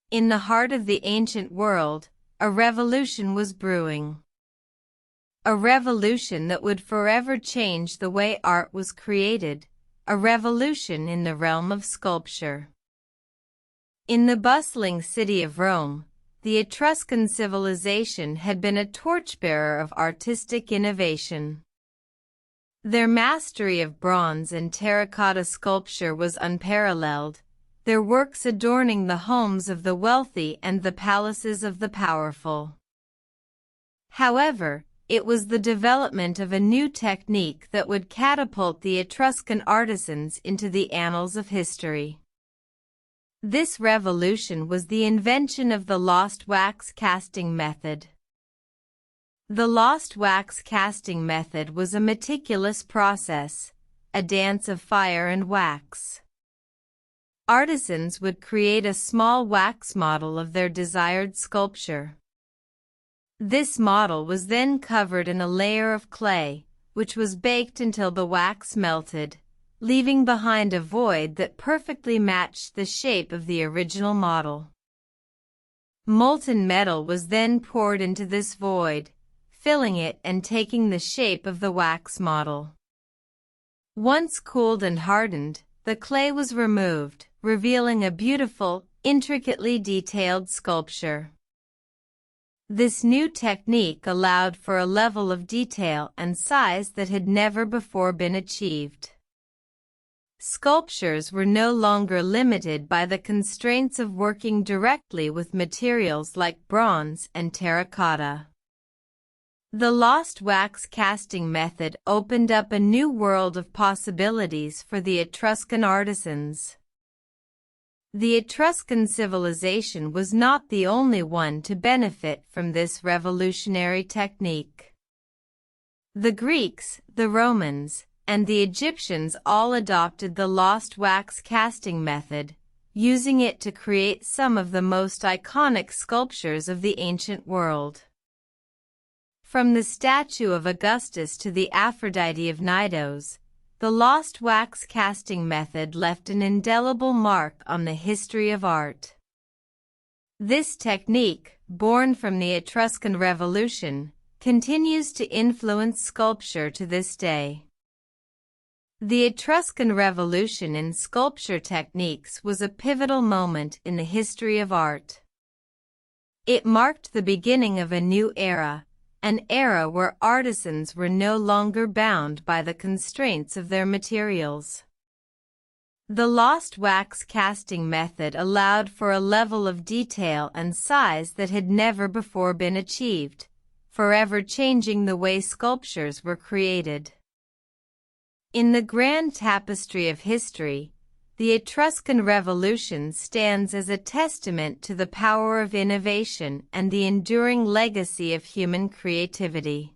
In the heart of the ancient world, a revolution was brewing. A revolution that would forever change the way art was created, a revolution in the realm of sculpture. In the bustling city of Rome, the Etruscan civilization had been a torchbearer of artistic innovation. Their mastery of bronze and terracotta sculpture was unparalleled, their works adorning the homes of the wealthy and the palaces of the powerful. However, it was the development of a new technique that would catapult the Etruscan artisans into the annals of history. This revolution was the invention of the lost wax casting method. The lost wax casting method was a meticulous process, a dance of fire and wax. Artisans would create a small wax model of their desired sculpture. This model was then covered in a layer of clay, which was baked until the wax melted, leaving behind a void that perfectly matched the shape of the original model. Molten metal was then poured into this void, filling it and taking the shape of the wax model. Once cooled and hardened, the clay was removed, revealing a beautiful, intricately detailed sculpture. This new technique allowed for a level of detail and size that had never before been achieved. Sculptures were no longer limited by the constraints of working directly with materials like bronze and terracotta. The lost wax casting method opened up a new world of possibilities for the Etruscan artisans. The Etruscan civilization was not the only one to benefit from this revolutionary technique. The Greeks, the Romans, and the Egyptians all adopted the lost wax casting method, using it to create some of the most iconic sculptures of the ancient world. From the statue of Augustus to the Aphrodite of Knidos, the lost wax casting method left an indelible mark on the history of art. This technique, born from the Etruscan Revolution, continues to influence sculpture to this day. The Etruscan Revolution in sculpture techniques was a pivotal moment in the history of art. It marked the beginning of a new era, an era where artisans were no longer bound by the constraints of their materials. The lost wax casting method allowed for a level of detail and size that had never before been achieved, forever changing the way sculptures were created. In the grand tapestry of history, the Etruscan Revolution stands as a testament to the power of innovation and the enduring legacy of human creativity.